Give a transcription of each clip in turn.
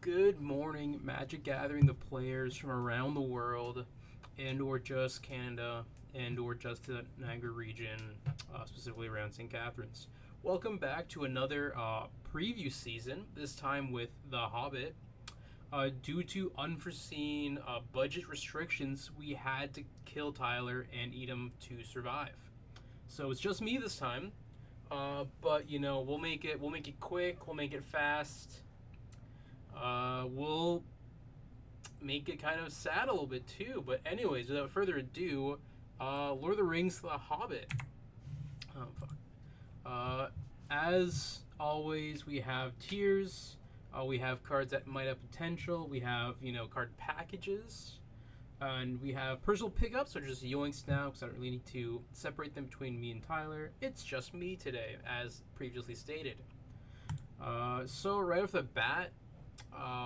Good morning, Magic Gathering the players from around the world and or just Canada and or just the Niagara region, specifically around St. Catharines. Welcome back to another preview season, this time with The Hobbit. Due to unforeseen budget restrictions, we had to kill Tyler and eat him to survive. So it's just me this time, but we'll make it quick, we'll make it fast. We'll make it kind of sad a little bit too. But anyways, without further ado, Lord of the Rings: The Hobbit. Oh fuck. As always, we have tiers. We have cards that might have potential. We have card packages, and we have personal pickups, which are just yoinks now because I don't really need to separate them between me and Tyler. It's just me today, as previously stated. So right off the bat,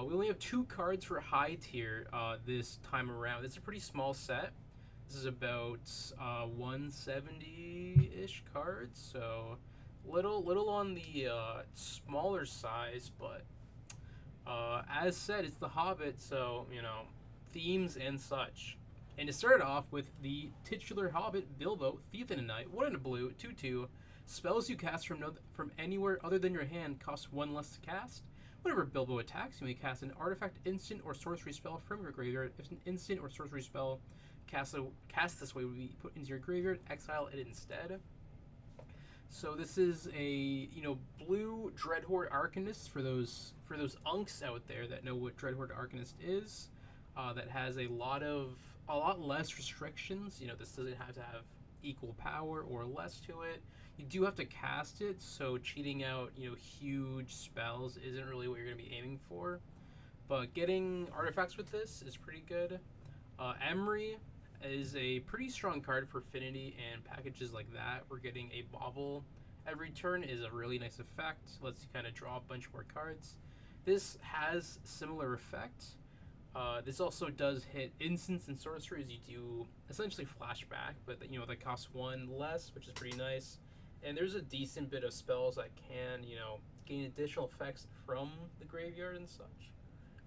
we only have 2 cards for high tier this time around. It's a pretty small set. This is about 170-ish cards, so little on the smaller size, but as said, it's The Hobbit, so themes and such. And to start off with the titular Hobbit, Bilbo, Thief in a Night, 1 and a blue, 2/2. Spells you cast from anywhere other than your hand cost 1 less to cast. Whenever Bilbo attacks, you may cast an artifact, instant, or sorcery spell from your graveyard. If an instant or sorcery spell cast this way would be put into your graveyard, exile it instead. So this is a blue Dreadhorde Arcanist for those unks out there that know what Dreadhorde Arcanist is. That has a lot less restrictions. This doesn't have to have equal power or less to it. You do have to cast it, so cheating out huge spells isn't really what you're going to be aiming for. But getting artifacts with this is pretty good. Emery is a pretty strong card for affinity and packages like that. We're getting a bauble every turn is a really nice effect. Lets you kind of draw a bunch more cards. This has similar effect. This also does hit instants and sorceries. You do essentially flashback, but that costs 1 less, which is pretty nice. And there's a decent bit of spells that can, gain additional effects from the graveyard and such,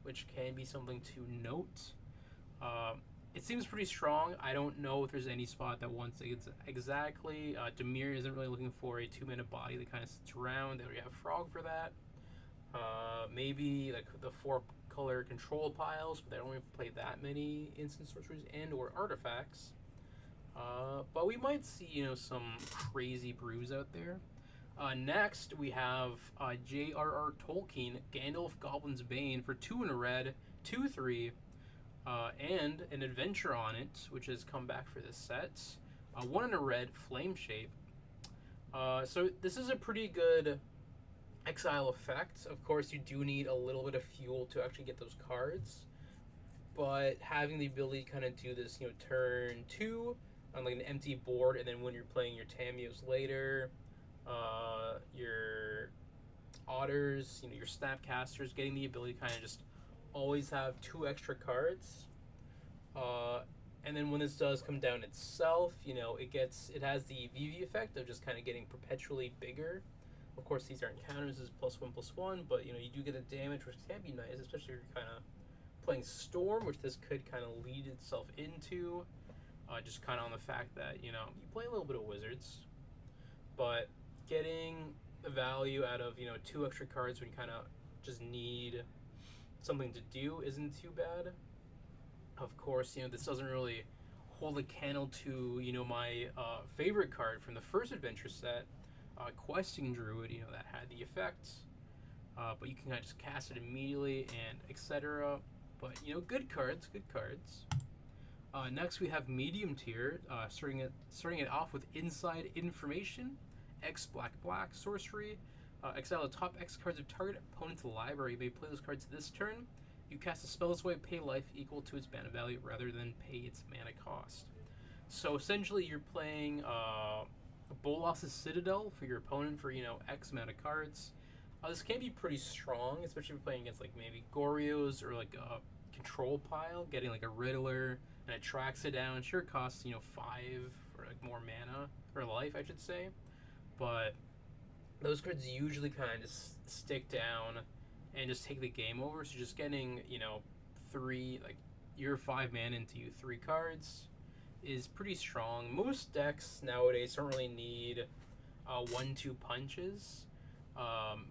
which can be something to note. It seems pretty strong. I don't know if there's any spot that wants it exactly. Demir isn't really looking for a 2-mana body that kind of sits around. They already have Frog for that. Maybe like the 4-color control piles, but they don't really play that many instant sorceries and or artifacts. But we might see, some crazy brews out there. Next, we have J.R.R. Tolkien, Gandalf Goblin's Bane for 2 in a red, 2/3, and an adventure on it, which has come back for this set. 1 in a red, Flame Shape. So this is a pretty good exile effect. Of course, you do need a little bit of fuel to actually get those cards. But having the ability to kind of do this, turn 2 on like an empty board, and then when you're playing your Tamios later, your Otters, your Snapcasters, getting the ability to kind of just always have 2 extra cards. And then when this does come down itself, it has the VV effect of just kind of getting perpetually bigger. Of course, these aren't counters, this is +1/+1, but you do get the damage, which can be nice, especially if you're kind of playing Storm, which this could kind of lead itself into. Just kind of on the fact that, you play a little bit of Wizards, but getting the value out of, 2 extra cards when you kind of just need something to do isn't too bad. Of course, this doesn't really hold a candle to, my favorite card from the first adventure set, Questing Druid, that had the effect. But you can kind of just cast it immediately and etc. But, good cards. Next, we have medium tier, starting it off with Inside Information, X black sorcery. Exile the top X cards of target opponent's library. You may play those cards this turn. You cast a spell this way, pay life equal to its mana value rather than pay its mana cost. So essentially, you're playing Bolas's Citadel for your opponent for X amount of cards. This can be pretty strong, especially if you're playing against like maybe Goryo's or like a control pile, getting like a Riddler and it tracks it down. Sure, it costs 5 or like more mana or life, I should say, but those cards usually kind of stick down and just take the game over. So just getting, three, like, your 5 mana into you 3 cards is pretty strong. Most decks nowadays don't really need 1-2 punches.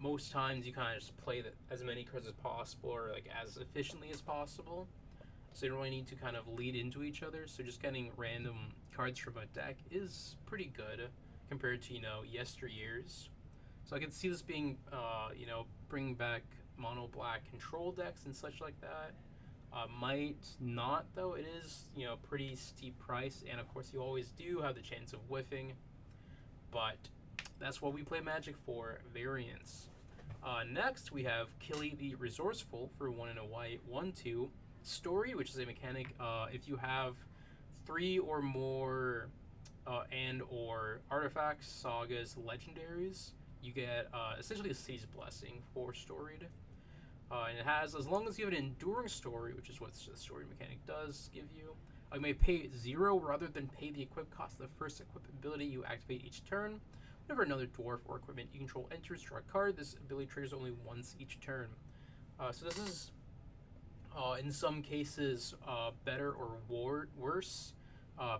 Most times you kind of just play as many cards as possible, or like as efficiently as possible. So you don't really need to kind of lead into each other. So just getting random cards from a deck is pretty good compared to yesteryears. So I can see this being bringing back mono black control decks and such like that. Might not though. It is pretty steep price, and of course you always do have the chance of whiffing. But that's what we play Magic for, variance. Next, we have Killy the Resourceful for 1 and a white, 1/2. Story, which is a mechanic. If you have 3 or more and or artifacts, sagas, legendaries, you get essentially a City's Blessing for storied. And it has, as long as you have an enduring story, which is what the story mechanic does give you, you may pay 0 rather than pay the equip cost of the first equip ability you activate each turn. Whenever another dwarf or equipment you control enters, draw a card. This ability triggers only once each turn. So this is, in some cases, better or worse.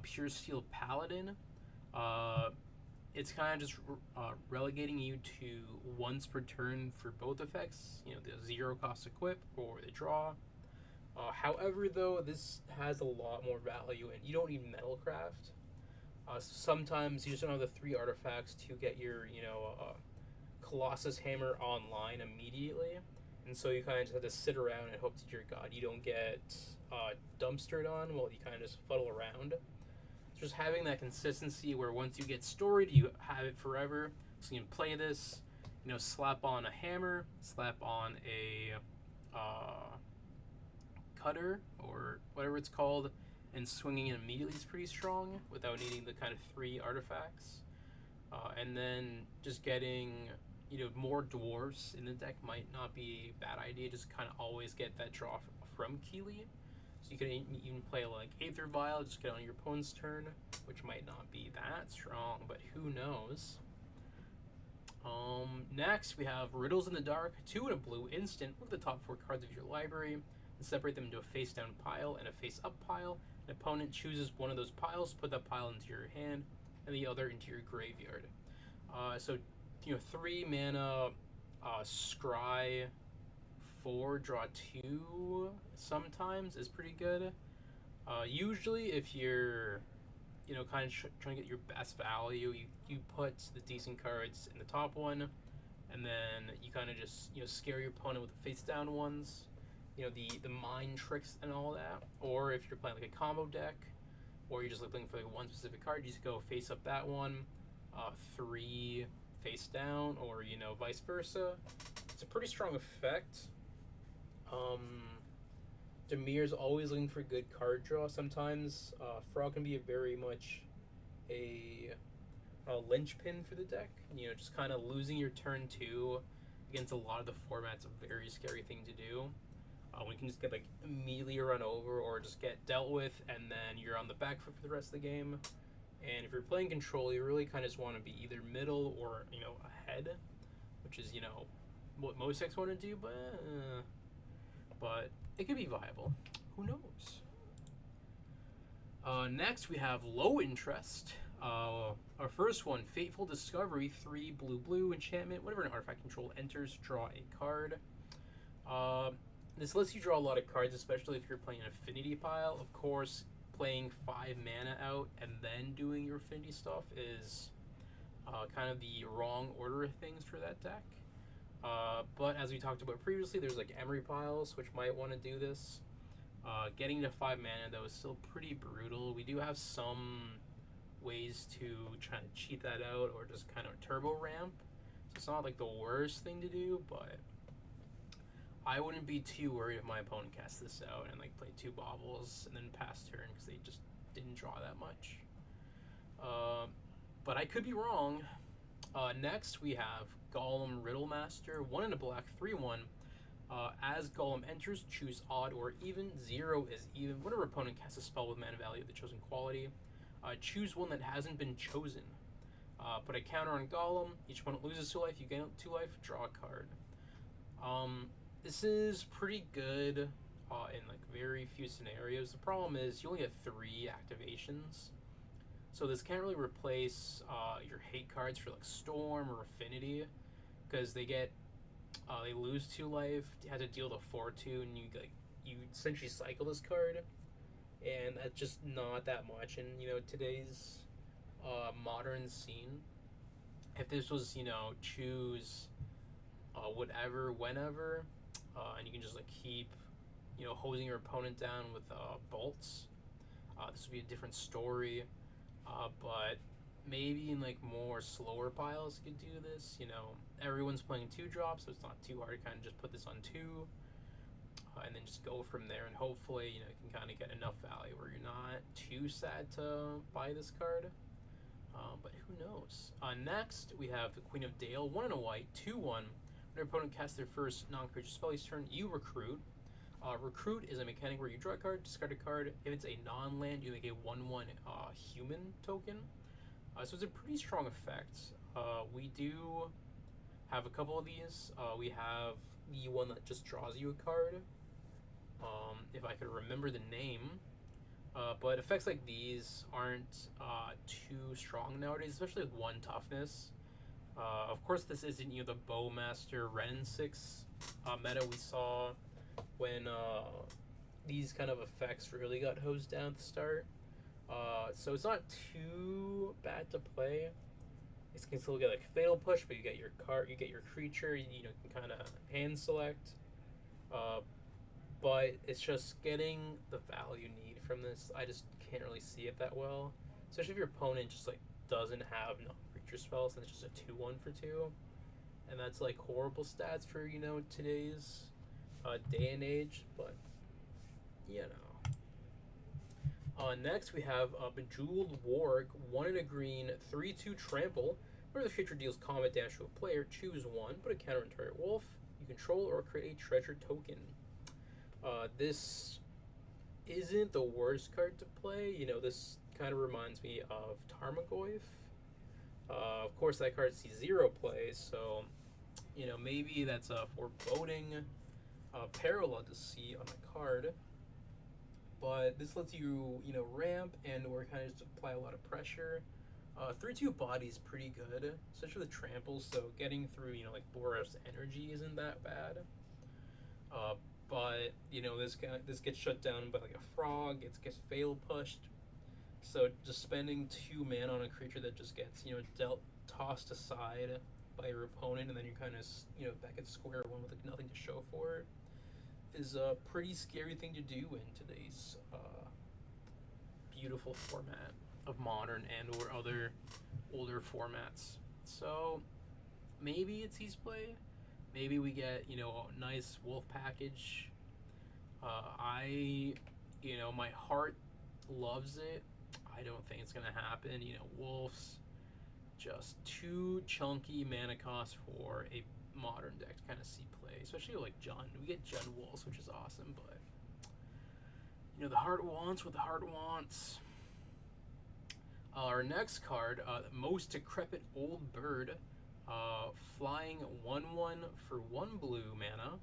Pure Steel Paladin. It's kind of just relegating you to once per turn for both effects. The 0 cost equip or the draw. However, though, this has a lot more value, and you don't need Metalcraft. Sometimes you just don't have the 3 artifacts to get your, Colossus Hammer online immediately. And so you kind of just have to sit around and hope to your god you don't get dumpstered on while you kind of just fuddle around. So just having that consistency where once you get storied, you have it forever. So you can play this, slap on a hammer, slap on a cutter or whatever it's called, and swinging it immediately is pretty strong without needing the kind of 3 artifacts. And then just getting more dwarves in the deck might not be a bad idea. Just kind of always get that draw from Keeley. So you can even play like Aether Vial, just get on your opponent's turn, which might not be that strong, but who knows. Next, we have Riddles in the Dark, 2 and a blue instant. Look at the top 4 cards of your library and separate them into a face-down pile and a face-up pile. An opponent chooses one of those piles, put that pile into your hand, and the other into your graveyard. So 3 mana, scry 4, draw 2 sometimes is pretty good. Usually if you're kind of trying to get your best value, you put the decent cards in the top one, and then you kind of just scare your opponent with the face down ones, the mind tricks and all that. Or if you're playing like a combo deck, or you're just looking for like one specific card, you just go face up that one, 3 face down, or vice versa. It's a pretty strong effect. Demir's always looking for good card draw. Sometimes Frog can be very much a linchpin for the deck. Just kind of losing your turn 2 against a lot of the formats a very scary thing to do. When you can just get like immediately run over or just get dealt with, and then you're on the back foot for the rest of the game. And if you're playing control, you really kind of just want to be either middle or ahead, which is what most decks want to do, but it could be viable. Who knows? Next, we have low interest. Our first one, Fateful Discovery, 3 blue enchantment. Whenever an artifact control enters, draw a card. This lets you draw a lot of cards, especially if you're playing an affinity pile. Of course, playing 5 mana out and then doing your affinity stuff is kind of the wrong order of things for that deck. But as we talked about previously, there's like Emery piles, which might want to do this. Getting to 5 mana, though, is still pretty brutal. We do have some ways to try to cheat that out or just kind of turbo ramp. So it's not like the worst thing to do, but I wouldn't be too worried if my opponent cast this out and like play 2 baubles and then pass turn because they just didn't draw that much. But I could be wrong. Next, we have Golem Riddlemaster, 1 and a black, 3/1. As Golem enters, choose odd or even. 0 is even. Whenever opponent casts a spell with mana value of the chosen quality, choose one that hasn't been chosen. Put a counter on Golem. Each opponent loses 2 life. You gain 2 life. Draw a card. This is pretty good in like very few scenarios. The problem is you only get 3 activations, so this can't really replace your hate cards for like Storm or Affinity, because they lose 2 life. You have to deal the 4/2, and you essentially cycle this card, and that's just not that much in today's modern scene. If this was choose whatever whenever, and you can just like keep hosing your opponent down with bolts, this would be a different story. But maybe in like more slower piles you could do this. Everyone's playing 2 drops, so it's not too hard to kind of just put this on 2, and then just go from there. And hopefully, you can kind of get enough value where you're not too sad to buy this card. But who knows? Next, we have the Queen of Dale, 1 and a white, 2/1. When your opponent casts their first non-creature spell each turn, you recruit. Recruit is a mechanic where you draw a card, discard a card. If it's a non-land, you make a 1/1 human token. So it's a pretty strong effect. We do have a couple of these. We have the one that just draws you a card. If I could remember the name. But effects like these aren't too strong nowadays, especially with 1 toughness. Of course, this isn't the Bowmaster Ren 6 meta we saw when these kind of effects really got hosed down at the start. So it's not too bad to play. You can still get like Fatal Push, but you get your card, you get your creature. You can kind of hand select. But it's just getting the value need from this. I just can't really see it that well, especially if your opponent just like doesn't have no creature spells and it's just a 2/1 for 2, and that's like horrible stats for today's day and age. But next we have Bejeweled Warg, 1 and a green, 3/2 trample. Whenever the creature deals combat damage to a player, choose 1, put a counter on target wolf you control, or create a treasure token. This isn't the worst card to play. This kind of reminds me of Tarmogoyf. Of course, that card sees 0 play, so maybe that's a foreboding parallel to see on a card. But this lets you ramp or kind of just apply a lot of pressure. 3/2 body is pretty good, especially with trample. So getting through like Boros Energy isn't that bad. But this gets shut down by like a frog. It gets fatal pushed. So just spending 2 mana on a creature that just gets tossed aside by your opponent, and then you kind of back at square one with like nothing to show for it, is a pretty scary thing to do in today's beautiful format of Modern and or other older formats. So maybe it sees play. Maybe we get a nice wolf package. My heart loves it. I don't think it's gonna happen. Wolves just too chunky mana cost for a modern deck to kind of see play, especially like Jund. We get Jund Wolves, which is awesome, but the heart wants what the heart wants. Our next card, Most Decrepit Old Bird, flying 1/1 for 1 blue mana.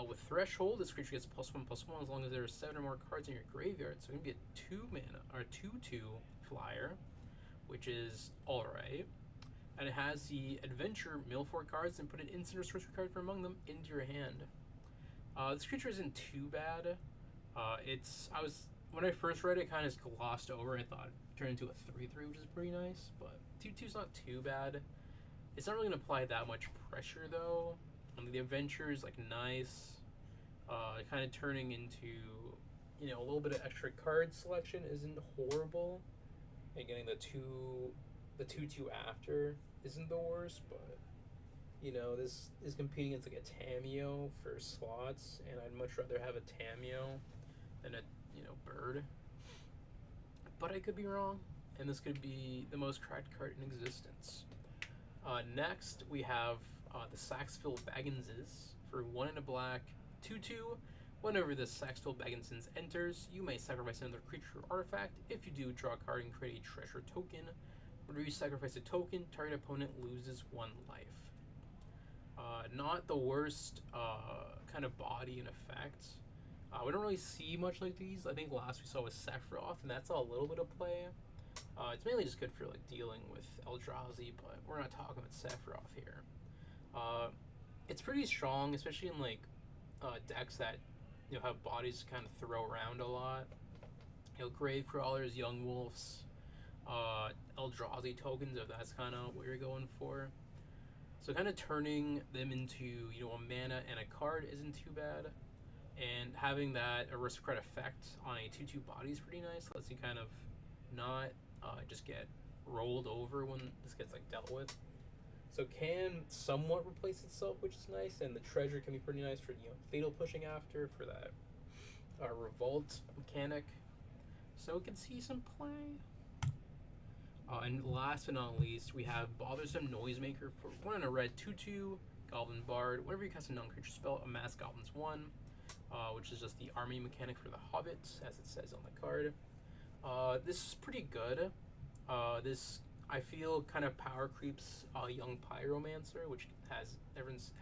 With Threshold, this creature gets +1/+1 as long as there are 7 or more cards in your graveyard. So it's gonna be a 2 mana or 2/2 flyer, which is alright. And it has the Adventure mill 4 cards and put an instant or sorcery card from among them into your hand. This creature isn't too bad. When I first read it, kind of glossed over. I thought it turned into a 3/3, which is pretty nice. But 2/2's not too bad. It's not really gonna apply that much pressure though. The Adventure is like nice. Kind of turning into a little bit of extra card selection isn't horrible, and getting the 2/2 after isn't the worst. But this is competing against like a Tameo for slots, and I'd much rather have a Tameo than a bird. But I could be wrong, and this could be the most cracked card in existence. Next, we have the Saxville Bagginses for 1 and a black, 2/2. Whenever the Saxville Bagginsons enters, you may sacrifice another creature or artifact. If you do, draw a card and create a treasure token. Whenever you sacrifice a token, target opponent loses 1 life. Not the worst kind of body and effect. We don't really see much like these. I think last we saw was Sephiroth, and that's a little bit of play. It's mainly just good for like dealing with Eldrazi, but we're not talking about Sephiroth here. It's pretty strong, especially in like decks that have bodies to kind of throw around a lot. Grave Crawlers, Young Wolves, Eldrazi tokens, if that's kind of what you're going for. So kind of turning them into a mana and a card isn't too bad, and having that aristocrat effect on a 2/2 body is pretty nice. Lets you kind of not just get rolled over when this gets like dealt with. So can somewhat replace itself, which is nice, and the treasure can be pretty nice for fatal pushing after for that revolt mechanic. So we can see some play. And last but not least, we have Bothersome Noisemaker for 1 and a red 2/2 Goblin Bard. Whenever you cast a non-creature spell, amass Goblins 1, which is just the army mechanic for the Hobbit, as it says on the card. This is pretty good. This I feel kind of power creeps Young Pyromancer, which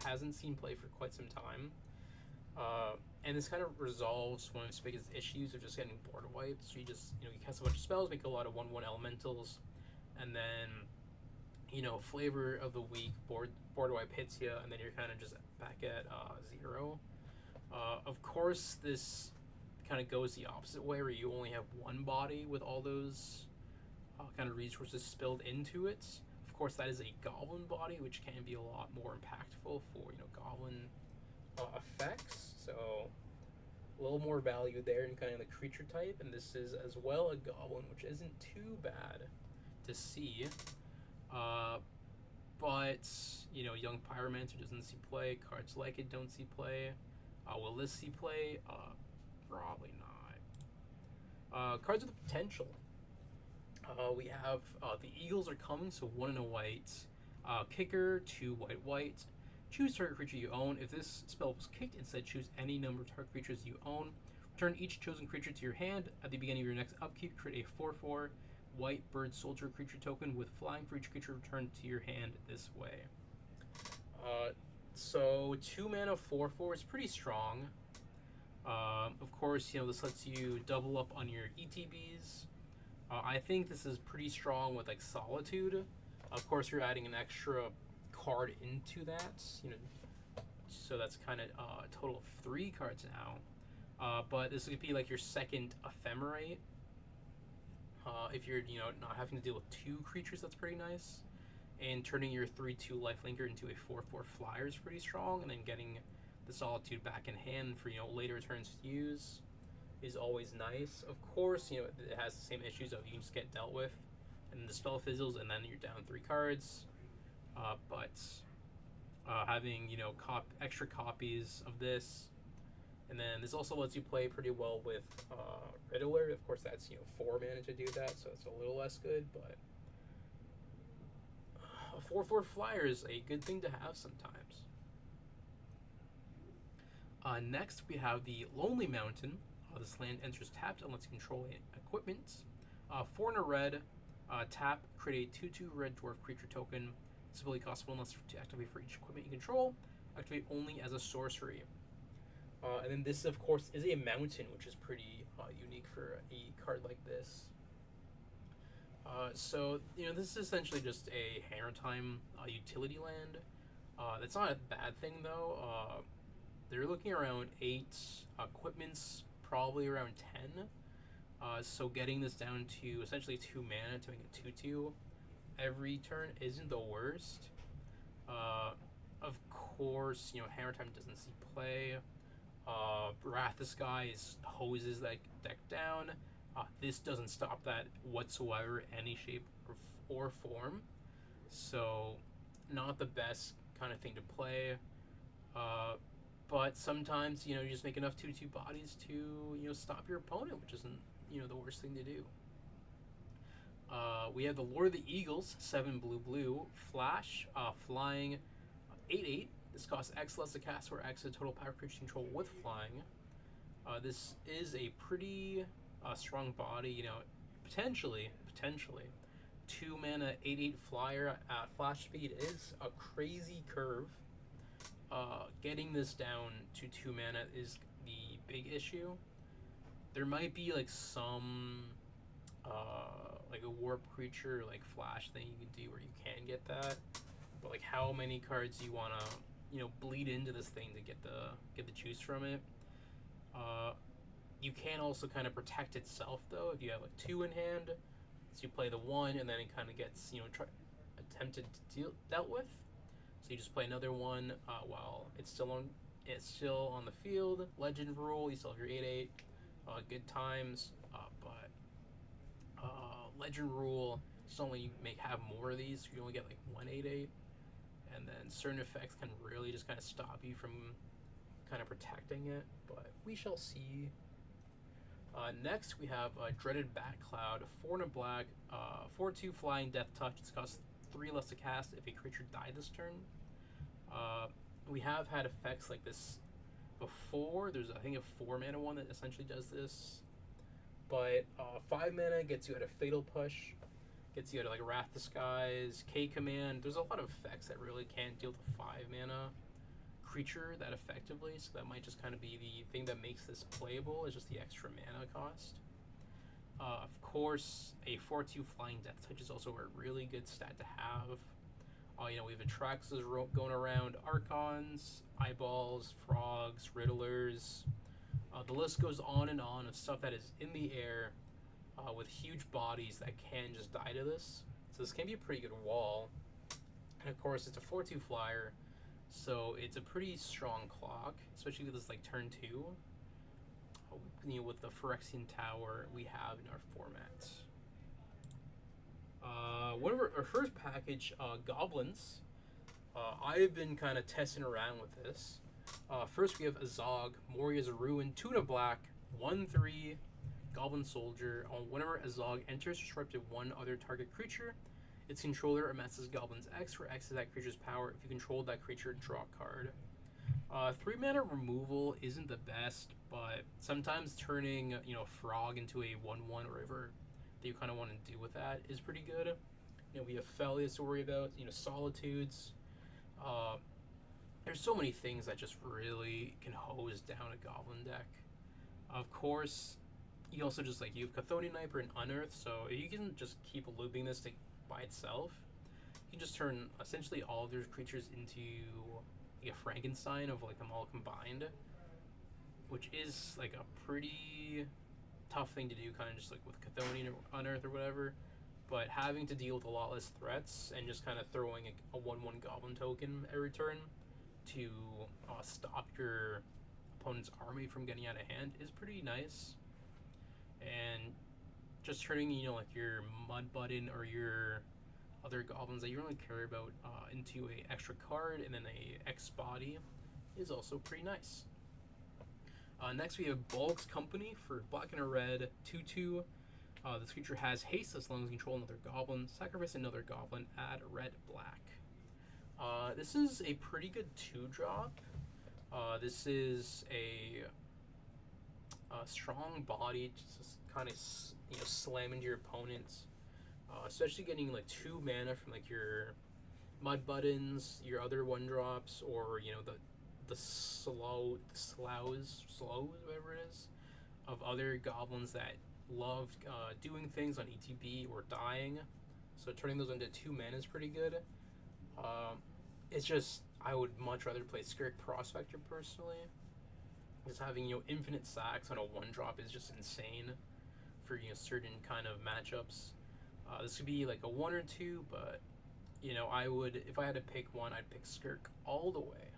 hasn't seen play for quite some time. And this kind of resolves one of its biggest issues of just getting board wiped. So you just you cast a bunch of spells, make a lot of 1/1 elementals, and then flavor of the week board wipe hits you, and then you're kind of just back at 0. Of course, this kind of goes the opposite way, where you only have one body with all those kind of resources spilled into it. Of course, that is a goblin body, which can be a lot more impactful for goblin effects. So a little more value there in kind of the creature type, and this is as well a goblin, which isn't too bad to see. But Young Pyromancer doesn't see play. Cards like it don't see play. Will this see play? Probably not. Cards with potential. We have the Eagles Are Coming, so 1 and a white. Kicker, 2 white. Choose target creature you own. If this spell was kicked, instead choose any number of target creatures you own. Return each chosen creature to your hand. At the beginning of your next upkeep, create a 4/4 white bird soldier creature token with flying for each creature returned to your hand this way. So 2 mana 4/4 is pretty strong. Of course, this lets you double up on your ETBs. I think this is pretty strong with like Solitude. Of course, you're adding an extra card into that, so that's kind of a total of 3 cards now. But this would be like your second Ephemerate. If you're not having to deal with 2 creatures, that's pretty nice. And turning your 3/2 lifelinker into a 4/4 flyer is pretty strong, and then getting the Solitude back in hand for later turns to use is always nice. Of course, it has the same issues of you can just get dealt with, and then the spell fizzles, and then you're down 3 cards. But having extra copies of this, and then this also lets you play pretty well with Riddler. Of course, that's 4 mana to do that, so it's a little less good. But a 4/4 flyer is a good thing to have sometimes. Next, we have the Lonely Mountain. This land enters tapped and lets you control equipment. 4 and a red, tap, create a 2/2 red dwarf creature token. This ability costs 1 less to activate for each equipment you control. Activate only as a sorcery. And then this, of course, is a mountain, which is pretty unique for a card like this. So, this is essentially just a Hammer Time utility land. That's not a bad thing, though. They're looking around 8 equipments, probably around 10. So getting this down to essentially 2 mana to make it 2/2 every turn isn't the worst. Of course, Hammer Time doesn't see play. Wrath of Skies hoses that deck down. This doesn't stop that whatsoever, any shape or form. So, not the best kind of thing to play. But sometimes, you just make enough 2/2 bodies to, stop your opponent, which isn't, the worst thing to do. We have the Lord of the Eagles, 7 blue, flash, flying, 8/8. This costs X less to cast or X the total power creature control with flying. This is a pretty strong body, potentially. 2 mana, 8/8 flyer at flash speed is a crazy curve. getting this down to 2 mana is the big issue. There might be like some like a warp creature like flash thing you can do where you can get that, but like how many cards you want to bleed into this thing to get the juice from it. You can also kind of protect itself though if you have like 2 in hand, so you play the 1 and then it kind of gets attempted to dealt with. So you just play another one while it's still on the field. Legend rule, you still have your 8/8. Good times, but legend rule, just only have more of these. So you only get like 1 8/8, and then certain effects can really just kind of stop you from kind of protecting it. But we shall see. Next we have Dreaded Bat Cloud, 4 and a black, 4/2 flying death touch. It's cost 3 less to cast if a creature died this turn. We have had effects like this before. There's I think a 4 mana one that essentially does this, but 5 mana gets you at a Fatal Push, gets you at like Wrath Disguise, K Command. There's a lot of effects that really can't deal with a 5 mana creature that effectively, so that might just kind of be the thing that makes this playable, is just the extra mana cost. Of course, a 4/2 flying death touch is also a really good stat to have. We have Atraxas going around, Archons, Eyeballs, Frogs, Riddlers. The list goes on and on of stuff that is in the air with huge bodies that can just die to this. So this can be a pretty good wall. And of course, it's a 4/2 flyer, so it's a pretty strong clock, especially with this like turn 2. With the Phyrexian Tower we have in our format. One of our first package, Goblins. I've been kind of testing around with this. First we have Azog, Moria's Ruin, 2 and a black, 1/3 Goblin Soldier. Whenever Azog enters, disrupt to one other target creature. Its controller amasses Goblin's X, where X is that creature's power. If you control that creature, draw a card. 3 mana removal isn't the best, but sometimes turning a frog into a 1/1 or whatever that you kind of want to do with that is pretty good. We have Felius to worry about, Solitudes. There's so many things that just really can hose down a Goblin deck. Of course, you also just you have Chthonian Sniper and Unearth, so you can just keep looping this thing by itself. You can just turn essentially all of your creatures into a Frankenstein of them all combined, which is a pretty tough thing to do, kind of just with Chthonian or Unearth or whatever. But having to deal with a lot less threats and just kind of throwing a 1/1 Goblin token every turn to stop your opponent's army from getting out of hand is pretty nice. And just turning your Mud Button or your other goblins that you don't really care about into a extra card and then a X body is also pretty nice. Next we have Bulk's Company for black and a red, 2/2. This creature has haste as long as you control another goblin. Sacrifice another goblin, add red black. This is a pretty good 2-drop. This is a strong body, just kind of slam into your opponents. Especially getting 2 mana from your Mud Buttons, your other 1-drops, or the slows, whatever it is, of other goblins that love doing things on ETB or dying. So turning those into 2 mana is pretty good. It's just I would much rather play Skirk Prospector personally. Just having infinite sacks on a 1-drop is just insane for certain kind of matchups. This could be a 1 or 2, but I would, if I had to pick one, I'd pick Skirk all the way.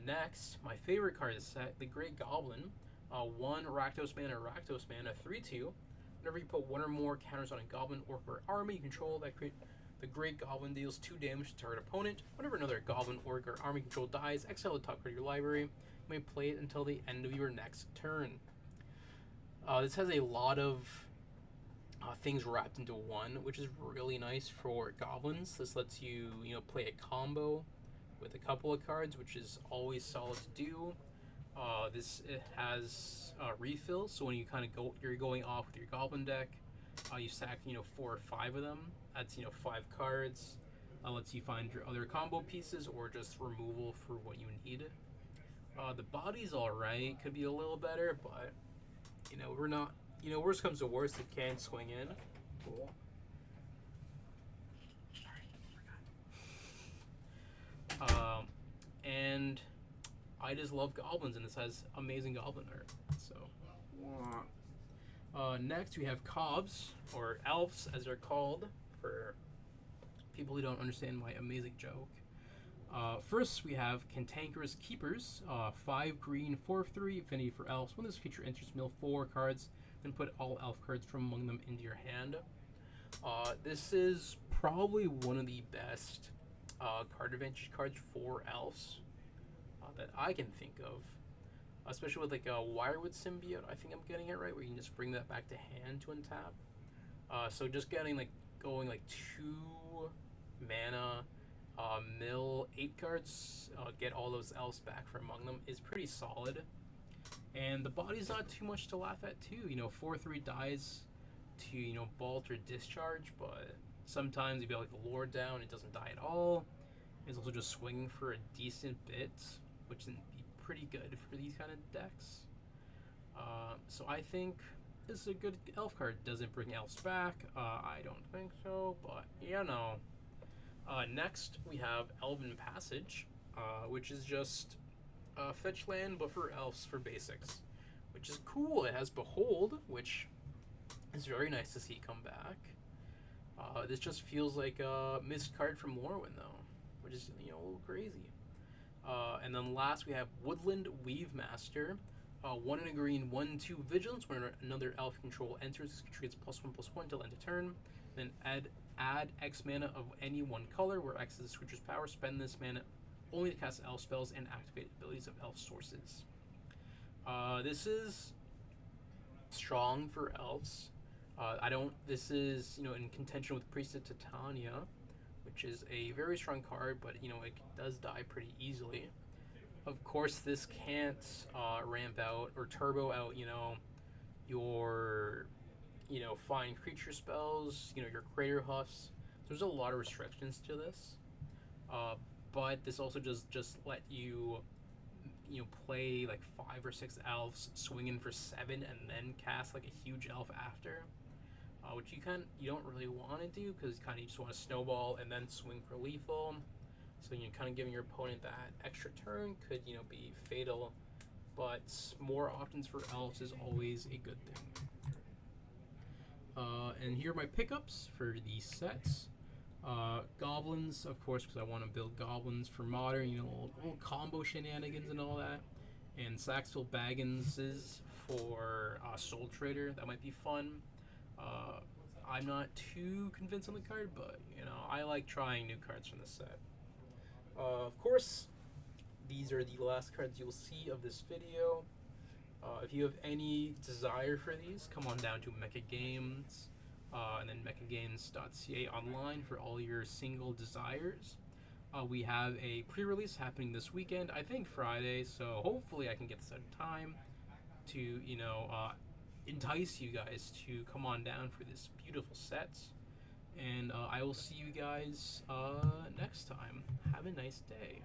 Next, my favorite card is set, the Great Goblin. 1 Rakdos mana, 3/2. Whenever you put 1 or more counters on a Goblin, Orc, or army you control, the Great Goblin deals 2 damage to target opponent. Whenever another Goblin, Orc, or army control dies, exile the top card of your library. You may play it until the end of your next turn. This has a lot of things wrapped into one, which is really nice for goblins. This lets you, play a combo with a couple of cards, which is always solid to do. It has refills, so when you're going off with your goblin deck, you stack 4 or 5 of them. That's 5 cards. lets you find your other combo pieces or just removal for what you need. The body's alright, could be a little better, but we're not. Worst comes to worst, it can swing in. Cool. And I just love goblins, and this has amazing goblin art. So, next we have cobs, or elves as they're called, for people who don't understand my amazing joke. First, we have Cantankerous Keepers, 5 green, 4/3, affinity for elves. When this creature enters, mill 4 cards, then put all elf cards from among them into your hand. This is probably one of the best card advantage cards for elves that I can think of, especially with like a Wirewood Symbiote. I think I'm getting it right, where you can just bring that back to hand to untap. So just going like 2 mana, mill 8 cards, get all those elves back from among them is pretty solid. And the body's not too much to laugh at too. 4/3 dies to bolt or discharge, but sometimes if you have like the lord down, it doesn't die at all. It's also just swinging for a decent bit, which can be pretty good for these kind of decks. So I think this is a good elf card. Does it bring elves back? I don't think so, but next we have Elven Passage, which is just fetch land, but for elves for basics, which is cool. It has Behold, which is very nice to see come back. This just feels like a missed card from Lorwyn, though, which is a little crazy. And then last we have Woodland Weave Master, 1 and a green, 1/2 vigilance. When another elf control enters, this creature gets +1/+1 till end of turn. Then add X mana of any one color, where X is this creature's power. Spend this mana only to cast elf spells and activate abilities of elf sources. This is strong for elves. This is in contention with Priest of Titania, which is a very strong card, but it does die pretty easily. Of course, this can't ramp out or turbo out your fine creature spells, your Crater Huffs. There's a lot of restrictions to this, but this also just let you play like 5 or 6 elves, swing in for 7, and then cast like a huge elf after, which you don't really want to do, because you just want to snowball and then swing for lethal. So kind of giving your opponent that extra turn could be fatal, but more options for elves is always a good thing. And here are my pickups for these sets. Goblins, of course, because I want to build goblins for modern, little combo shenanigans and all that. And Saxville Baggins for Soul Trader. That might be fun. I'm not too convinced on the card, but I like trying new cards from the set. Of course, these are the last cards you'll see of this video. If you have any desire for these, come on down to Mecha Games, and then mechagames.ca online for all your single desires. We have a pre-release happening this weekend, I think Friday, so hopefully I can get this out in time to, entice you guys to come on down for this beautiful set. And I will see you guys next time. Have a nice day.